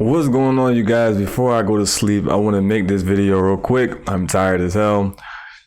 What's going on, you guys? Before I go to sleep, I want to make this video real quick. I'm tired as hell.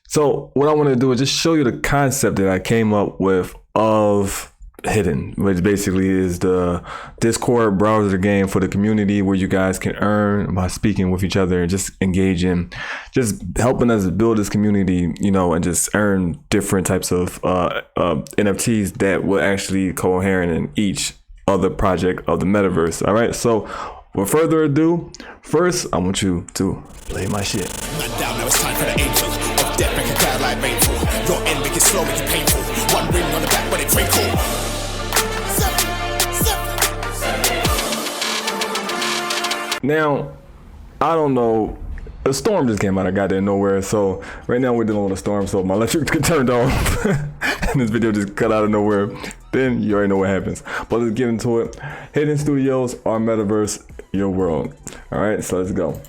So what I want to do is just show you the concept that I came up with of Hidden, which basically is the Discord browser game for the community where you guys can earn by speaking with each other and just engaging, just helping us build this community, you know, and just earn different types of NFTs that will actually coherent in each other project of the metaverse. All right, so without further ado, first I want you to play my shit. Man down, now it's time for the angel of death, make it cloud like rainfall. Your end, make it slow, make it painful. One ring on the back, but it's wrinkle. Now, I don't know, a storm just came out of goddamn nowhere, so right now we're dealing with a storm, so my electric get turned off and this video just cut out of nowhere. Then you already know what happens. But let's get into it. Hidden Studios, our metaverse, your world. All right, so let's go.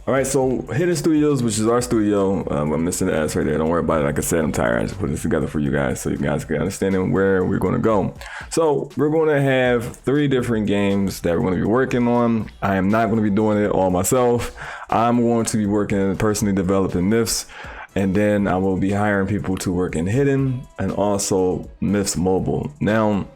All right, so Hidden Studios, which is our studio. I'm missing the S right there. Don't worry about it. Like I said, I'm tired. I just put this together for you guys so you guys can understand where we're going to go. So we're going to have 3 different games that we're going to be working on. I am not going to be doing it all myself. I'm going to be working personally developing Myths. And then I will be hiring people to work in Hidden and also Myths Mobile. Now,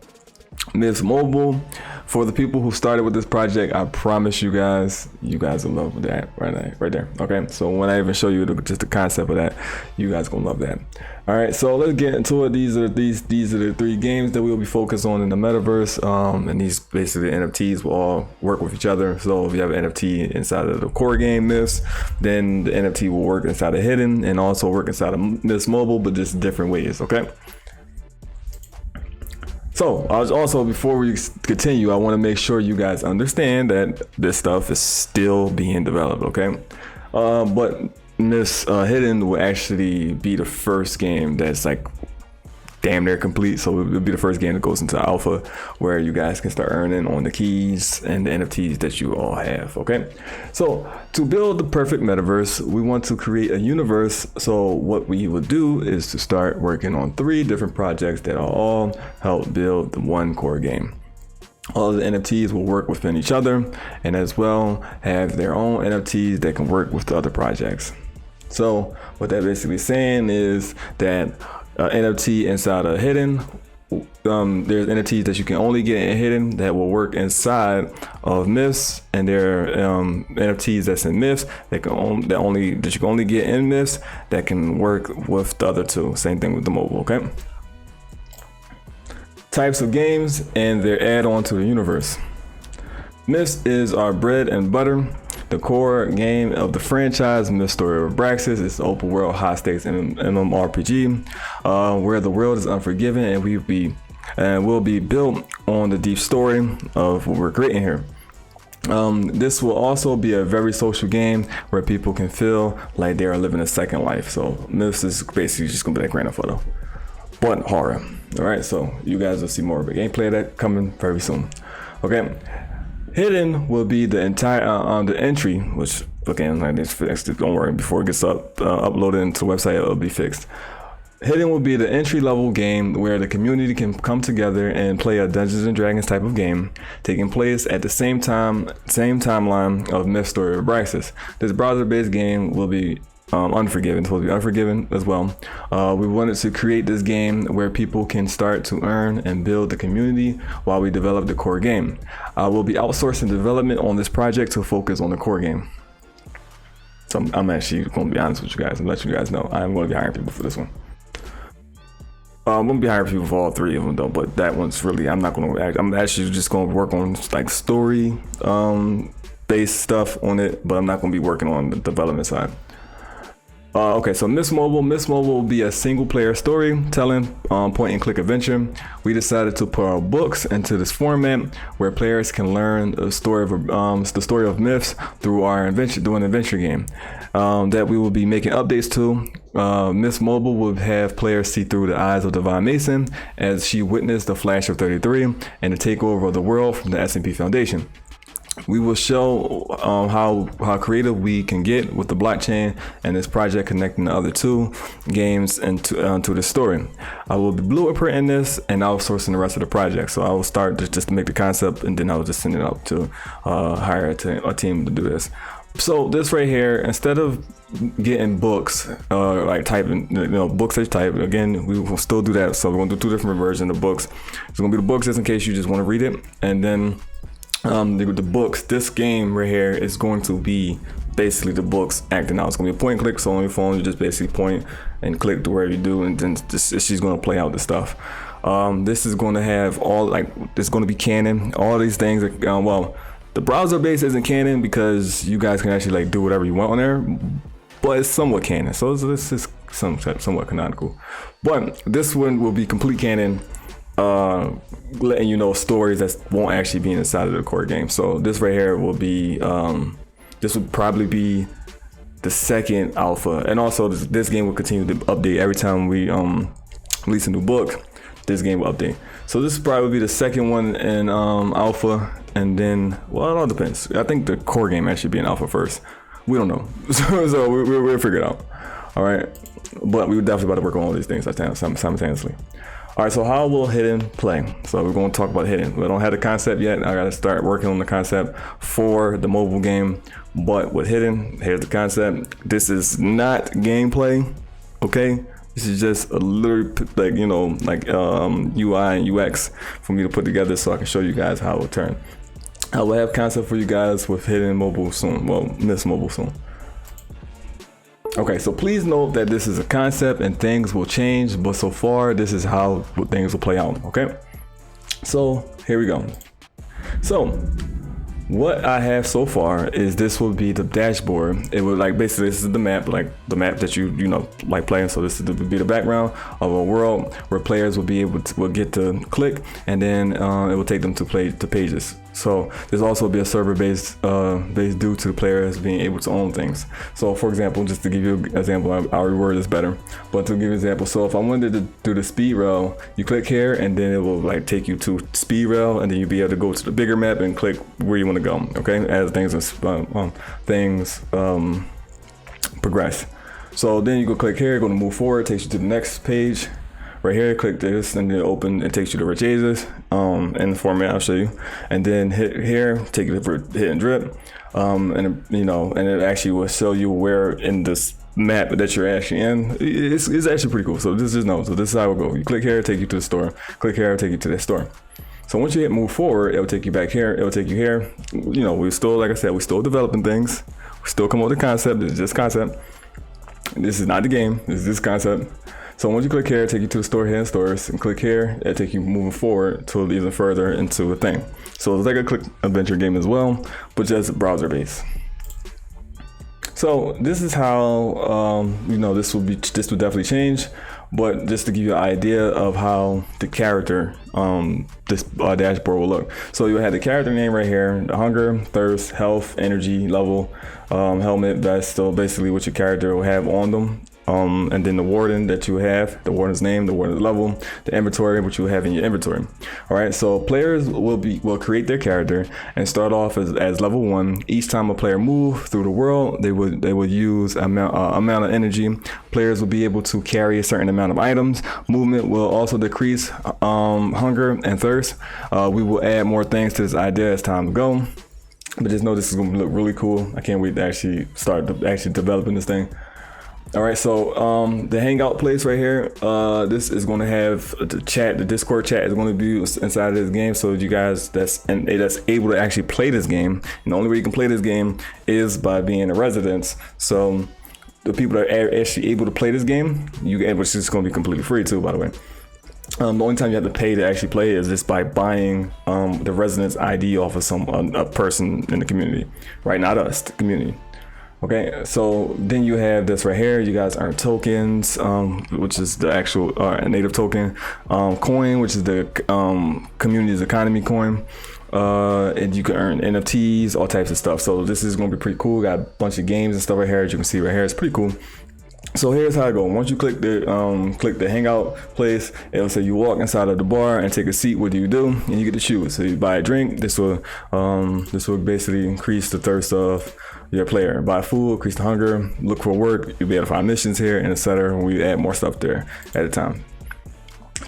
Myths Mobile, for the people who started with this project, I promise you guys will love that right there. Okay, so when I even show you just the concept of that, you guys gonna love that. All right, so let's get into it. These are the 3 games that we'll be focused on in the metaverse. And these basically NFTs will all work with each other. So if you have an NFT inside of the core game Myths, then the NFT will work inside of Hidden and also work inside of Myths Mobile, but just different ways. Okay. So also, before we continue, I want to make sure you guys understand that this stuff is still being developed, okay? But Myths Hidden will actually be the first game that's like damn near complete. So it'll be the first game that goes into alpha where you guys can start earning on the keys and the NFTs that you all have, okay? So to build the perfect metaverse, we want to create a universe. So what we will do is to start working on 3 different projects that will all help build the one core game. All of the NFTs will work within each other and as well have their own NFTs that can work with the other projects. So what that basically saying is that NFT inside of Hidden, there's NFTs that you can only get in Hidden that will work inside of Myths, and there are NFTs that's in Myths that you can only get in Myths that can work with the other 2. Same thing with the mobile. Okay. Types of games and their add-on to the universe. Myths is our bread and butter. The core game of the franchise, Myth Story of Abraxas, is an open world high stakes MMORPG where the world is unforgiving and will be built on the deep story of what we're creating here. This will also be a very social game where people can feel like they are living a second life. So Myths is basically just gonna be like Grand Theft Auto, but horror. All right, so you guys will see more of the gameplay of that coming very soon. Okay. Hidden will be the entire the entry, which again, like this fixed. Don't worry, before it gets uploaded into the website, it'll be fixed. Hidden will be the entry level game where the community can come together and play a Dungeons and Dragons type of game, taking place at the same timeline of Myth Story of Abraxas. This browser-based game will be Unforgiven, supposed to be Unforgiven as well. We wanted to create this game where people can start to earn and build the community while we develop the core game. I will be outsourcing development on this project to focus on the core game. So I'm actually going to be honest with you guys and let you guys know I'm going to be hiring people for this one. I'm going to be hiring people for all 3 of them though, but that one's really, I'm actually just going to work on like story based stuff on it, but I'm not going to be working on the development side. Okay, so Myths Mobile will be a single player storytelling point and click adventure. We decided to put our books into this format where players can learn the story of Myths through our adventure game that we will be making updates to. Myths Mobile will have players see through the eyes of Divine Mason as she witnessed the Flash of 33 and the takeover of the world from the S&P Foundation. We will show how creative we can get with the blockchain and this project connecting the other two games and to the story. I will be blueprinting this and outsourcing the rest of the project. So I will start just to make the concept, and then I will just send it out to hire a team to do this. So this right here, instead of getting books, like typing, books that you type, again, we will still do that. So we're gonna do 2 different versions of books. It's gonna be the books just in case you just want to read it, and then the books. This game right here is going to be basically the books acting out. It's gonna be a point and click. So on your phone, you just basically point and click to wherever you do, and then she's gonna play out the stuff. This is going to have it's going to be canon. All these things are the browser base isn't canon because you guys can actually do whatever you want on there, but it's somewhat canon. So this is somewhat canonical. But this one will be complete canon, letting you know stories that won't actually be inside of the core game. So this right here will be, this would probably be the second alpha, and also this game will continue to update every time we release a new book. This game will update. So this will probably be the second one in alpha, and then it all depends. I think the core game actually be in alpha first. We don't know, so we'll figure it out. All right, but we were definitely about to work on all these things simultaneously. All right, so how will hidden play? So we're going to talk about hidden. We don't have the concept yet. I got to start working on the concept for the mobile game. But with hidden, here's the concept. This is not gameplay, okay? This is just a little UI and UX for me to put together so I can show you guys how it will turn. I will have concept for you guys with hidden mobile soon. Well, Miss Mobile soon. Okay, so please note that this is a concept and things will change, but so far this is how things will play out. Okay, so here we go. So what I have so far is this will be the dashboard. It will basically this is the map, the map that you playing. So this will be the background of a world where players will get to click, and then it will take them to pages. So there's also be a server based due to the players being able to own things. So for example, just to give you an example, I'll reword this better, but to give you an example, so if I wanted to do the speed rail, you click here and then it will take you to speed rail, and then you'll be able to go to the bigger map and click where you want to go, okay, as things progress. So then you go click here, go to move forward, takes you to the next page. Right here, click this, and then open. It takes you to Rachases in the format I'll show you, and then hit here, take it for hit and drip, and it actually will show you where in this map that you're actually in. It's actually pretty cool. So this is So this is how it will go. You click here, take you to the store. Click here, take you to the store. So once you hit move forward, it will take you back here. It will take you here. We still, like I said, we're still developing things. We still come up with the concept. This is just concept. This is not the game. This is this concept. So once you click here, take you to the store, hidden stores, and click here, it'll take you moving forward to even further into the thing. So it's like a click adventure game as well, but just browser based. So this is how this will definitely change. But just to give you an idea of how the character, this dashboard will look. So you'll have the character name right here, the hunger, thirst, health, energy level, helmet, vest. So basically what your character will have on them. And then the warden that you have, the warden's name, the warden's level, the inventory, which you have in your inventory. All right, so players will create their character and start off as level 1. Each time a player moves through the world, they will use amount of energy. Players will be able to carry a certain amount of items. Movement will also decrease hunger and thirst. We will add more things to this idea as time goes. But just know this is going to look really cool. I can't wait to actually start developing this thing. All right, so the hangout place right here, this is going to have the chat. The Discord chat is going to be inside of this game, so you guys that's able to actually play this game. And the only way you can play this game is by being a resident. So the people that are actually able to play this game, which is going to be completely free too, by the way. The only time you have to pay to actually play is just by buying the resident's ID off of a person in the community, right? Not us, the community. Okay, so then you have this right here. You guys earn tokens, which is the actual native token, coin, which is the community's economy coin, and you can earn NFTs, all types of stuff. So this is going to be pretty cool. Got a bunch of games and stuff right here. As you can see right here, it's pretty cool. So here's how it goes. Once you click the hangout place, it'll say you walk inside of the bar and take a seat. What do? And you get to choose. So you buy a drink. This will basically increase the thirst of your player. Buy food, increase the hunger. Look for work. You'll be able to find missions here and etc. We add more stuff there at a time.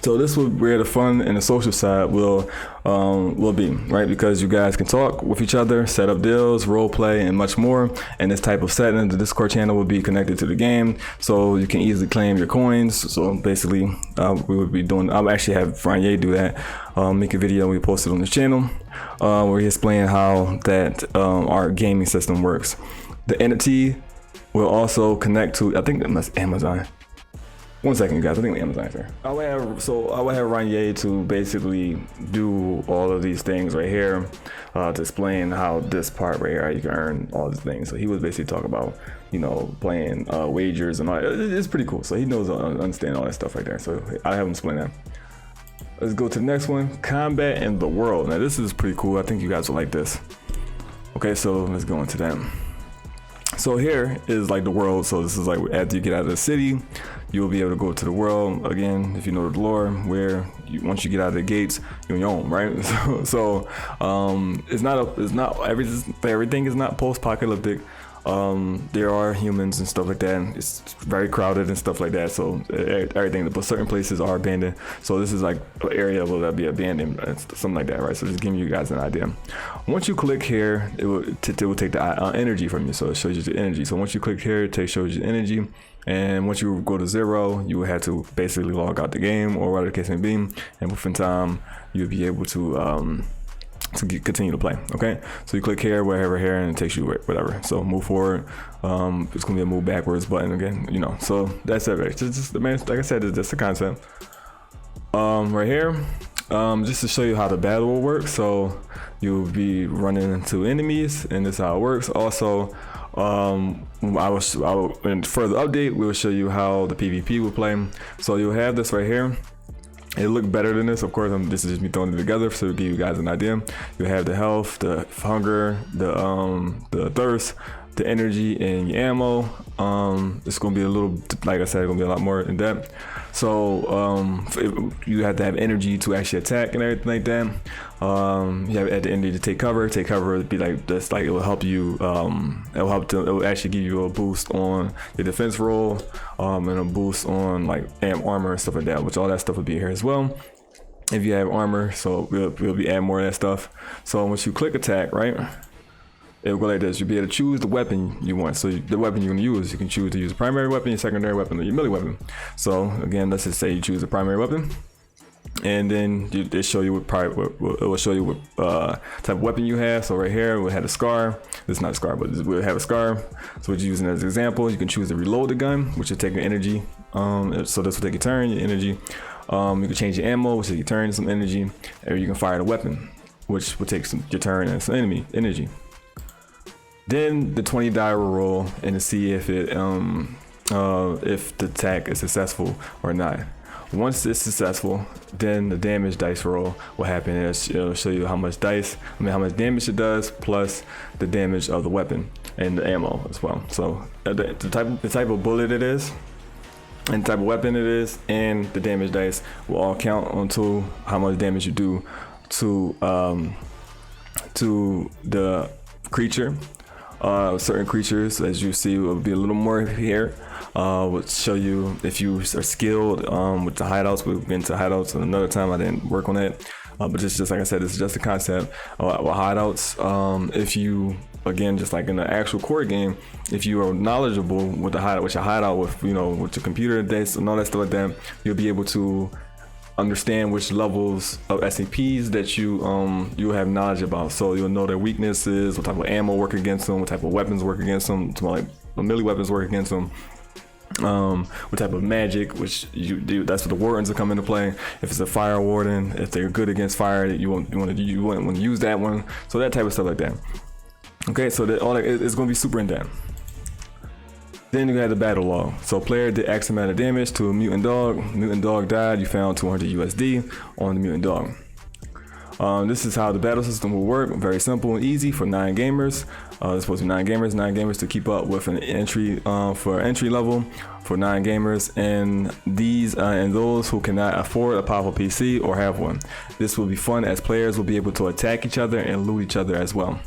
So this will where the fun and the social side will be, right? Because you guys can talk with each other, set up deals, role play, and much more. And this type of setting, the Discord channel will be connected to the game, so you can easily claim your coins. So basically, we would be doing. I'll actually have Franye do that. Make a video we post it on the channel where he explains how that our gaming system works. The NFT will also connect to, I think that's Amazon. One second, guys. I think the Amazon's here. I would have Ranye to basically do all of these things right here to explain how this part right here, you can earn all these things. So he was basically talking about, playing wagers and all that. It's pretty cool. So he knows, understand all that stuff right there. So I have him explain that. Let's go to the next one. Combat in the world. Now this is pretty cool. I think you guys will like this. Okay, so let's go into that. So here is like the world. So this is like after you get out of the city, you'll be able to go to the world again. If you know the lore, where once you get out of the gates, you're on your own, right? Everything is not post-apocalyptic. There are humans and stuff like that. It's very crowded and stuff like that. So everything, but certain places are abandoned. So this is like an area will that be abandoned, something like that, right? So just giving you guys an idea. Once you click here, it will take the energy from you. So it shows you the energy. So once you click here, it shows you the energy. And once you go to 0, you will have to basically log out the game or whatever the case may be. And within time, you'll be able to continue to play. Okay, so you click here, wherever here, and it takes you whatever. So move forward. It's gonna be a move backwards button again. So that's it. Right? Just man, like I said, it's just a concept. Right here, just to show you how the battle will work. So you'll be running into enemies, and this is how it works. Also, in further update, we'll show you how the PvP will play. So you'll have this right here. It'll look better than this, of course. This is just me throwing it together, so to give you guys an idea. You have the health, the hunger, the thirst, the energy, and your ammo. It's gonna be a little, like I said, gonna be a lot more in depth. So you have to have energy to actually attack and everything like that. You have at the end to take cover. Take cover would be like this. Like it will help you. It will actually give you a boost on your defense roll, and a boost on like armor and stuff like that. Which all that stuff will be here as well. If you have armor, so we'll be adding more of that stuff. So once you click attack, right? It will go like this. You'll be able to choose the weapon you want. So the weapon you're going to use, you can choose to use a primary weapon, your secondary weapon, or your melee weapon. So again, let's just say you choose a primary weapon, and then it show you it will show you what type of weapon you have. So right here we'll have a scar. This is not a scar, but we'll have a scar. So we're using as an example. You can choose to reload the gun, which will take your energy. So this will take your turn, your energy. You can change your ammo, which is your turn, some energy, or you can fire the weapon, which will take your turn and some energy. Then the 20 die will roll and to see if the attack is successful or not. Once it's successful, then the damage dice roll will happen. It'll show you how much damage it does, plus the damage of the weapon and the ammo as well. So the type of bullet it is, and the type of weapon it is, and the damage dice will all count onto how much damage you do to the creature. Certain creatures, as you see, will be a little more here. Would show you if you are skilled with the hideouts. We'll get into hideouts another time. I didn't work on that, but it's just like I said, it's just a concept. With hideouts, if you, again, just like in the actual core game, if you are knowledgeable with the hideout, with your hideout, with with your computer dates and all that stuff like that, you'll be able to understand which levels of SCPs that you have knowledge about. So you'll know their weaknesses, what type of ammo work against them, what type of weapons work against them, like melee weapons work against them, what type of magic, which you do, that's what the wardens will come into play. If it's a fire warden, if they're good against fire, you want to use that one. So that type of stuff like that. Okay, so that all that is going to be super in depth. Then you have the battle log. So player did X amount of damage to a mutant dog. Mutant dog died. You found 200 USD on the mutant dog. This is how the battle system will work. Very simple and easy for 9 gamers. It's supposed to be 9 gamers to keep up with an entry for entry level for 9 gamers, and these and those who cannot afford a powerful PC or have one. This will be fun as players will be able to attack each other and loot each other as well,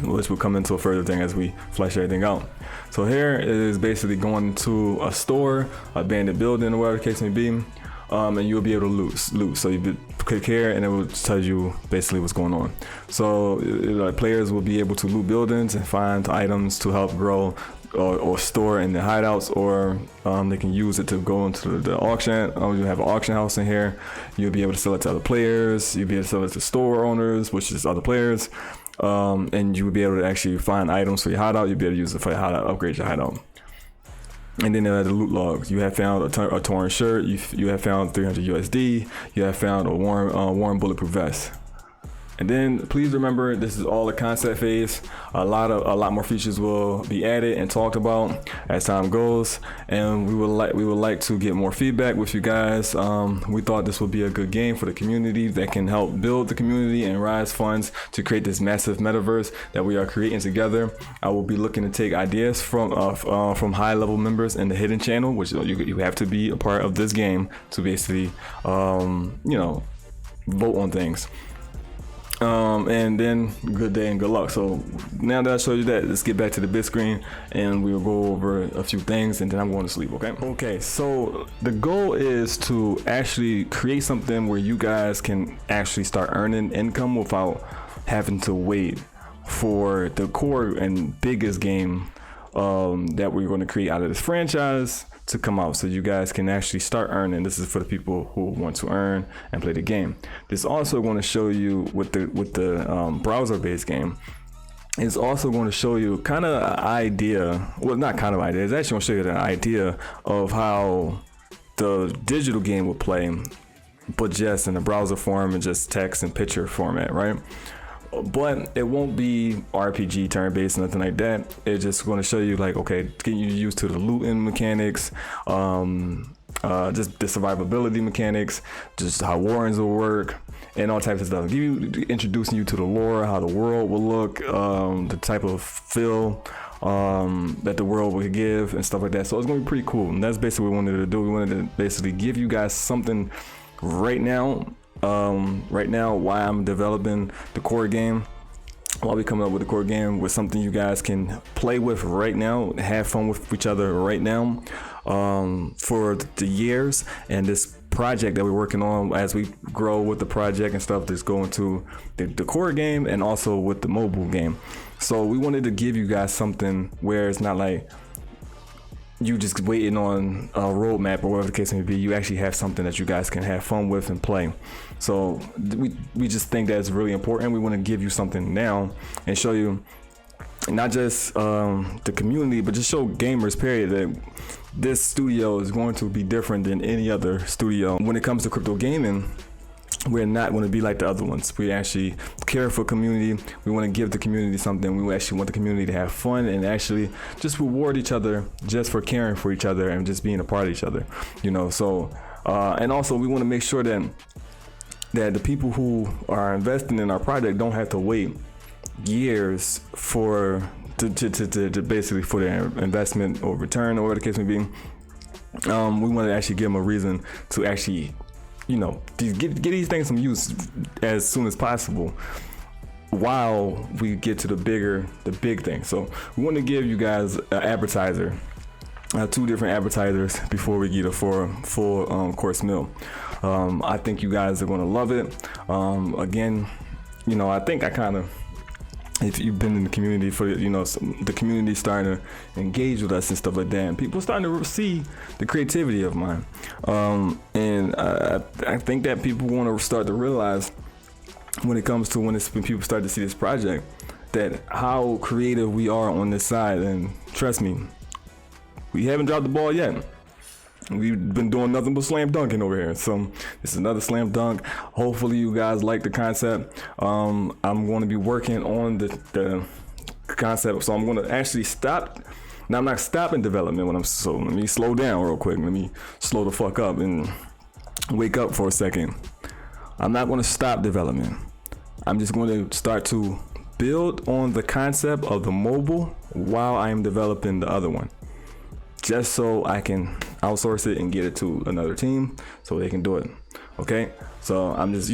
which will come into a further thing as we flesh everything out. So here it is basically going to a store, abandoned building, or whatever the case may be, and you'll be able to loot. So you click here and it will tell you basically what's going on. So players will be able to loot buildings and find items to help grow or store in the hideouts, or they can use it to go into the auction. You have an auction house in here. You'll be able to sell it to other players. You'll be able to sell it to store owners, which is other players. And you will be able to actually find items for your hideout. You'll be able to use it for your hideout, upgrade your hideout. And then the loot logs. You have found a torn shirt. You have found 300 USD. You have found a worn bulletproof vest. And then please remember, this is all the concept phase. A lot more features will be added and talked about as time goes, and we would like to get more feedback with you guys. We thought this would be a good game for the community that can help build the community and raise funds to create this massive metaverse that we are creating together. I will be looking to take ideas from high level members in the hidden channel, which you have to be a part of this game to basically vote on things. And then good day and good luck. So now that I showed you that, let's get back to the big screen and we'll go over a few things, and then I'm going to sleep. Okay, so the goal is to actually create something where you guys can actually start earning income without having to wait for the core and biggest game that we're going to create out of this franchise to come out, so you guys can actually start earning. This is for the people who want to earn and play the game. This is also going to show you with the browser-based game. It's also going to show you kind of an idea. Well, not kind of idea. It's actually going to show you an idea of how the digital game will play, but just in the browser form and just text and picture format, right? But it won't be RPG turn-based, nothing like that. It's just going to show you, like, okay, getting you used to the looting mechanics, just the survivability mechanics, just how warrens will work, and all types of stuff. Introducing you to the lore, how the world will look, the type of feel that the world will give, and stuff like that. So it's going to be pretty cool. And that's basically what we wanted to do. We wanted to basically give you guys something right now. Why I'm developing the core game, while we coming up with the core game, with something you guys can play with right now, have fun with each other right now, for the years, and this project that we're working on as we grow with the project and stuff that's going to the core game and also with the mobile game. So we wanted to give you guys something where it's not like you just waiting on a roadmap or whatever the case may be. You actually have something that you guys can have fun with and play. So we just think that's really important. We want to give you something now and show you not just the community, but just show gamers, period, that this studio is going to be different than any other studio. When it comes to crypto gaming, we're not going to be like the other ones. We actually care for community. We want to give the community something. We actually want the community to have fun and actually just reward each other just for caring for each other and just being a part of each other, So, and also we want to make sure that the people who are investing in our project don't have to wait years to basically for their investment or return or whatever the case may be. We want to actually give them a reason to actually get these things some use as soon as possible while we get to the big thing. So we want to give you guys an advertiser, 2 different advertisers before we get a full course meal. I think you guys are going to love it. Again, I think if you've been in the community for, the community starting to engage with us and stuff like that, and people starting to see the creativity of mine. And I think that people want to start to realize when it comes to when people start to see this project, that how creative we are on this side. And trust me, we haven't dropped the ball yet. We've been doing nothing but slam dunking over here. So this is another slam dunk. Hopefully you guys like the concept. I'm going to be working on the concept. So I'm going to actually stop. Now I'm not stopping development let me slow down real quick. Let me slow the fuck up and wake up for a second. I'm not going to stop development. I'm just going to start to build on the concept of the mobile while I am developing the other one, just so I can outsource it and get it to another team so they can do it. Okay, so I'm just,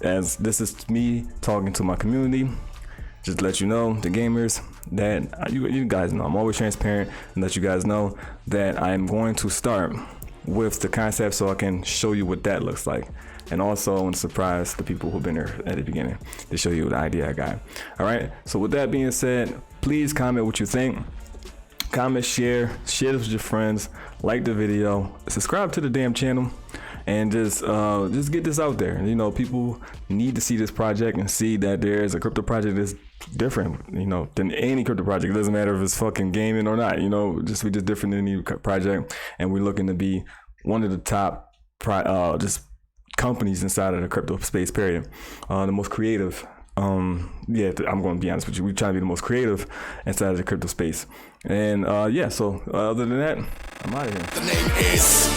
as this is me talking to my community, just to let you know, the gamers, that you guys know I'm always transparent, and let you guys know that I'm going to start with the concept so I can show you what that looks like. And also I want to surprise the people who've been there at the beginning to show you the idea I got. All right, so with that being said, please comment what you think. Comment, share this with your friends, like the video, subscribe to the damn channel, and just get this out there. People need to see this project and see that there's a crypto project that's different, than any crypto project. It doesn't matter if it's fucking gaming or not. We just different than any project, and we're looking to be one of the top just companies inside of the crypto space. Period. The most creative. I'm going to be honest with you. We're trying to be the most creative inside of the crypto space. And so other than that, I'm out of here. The name is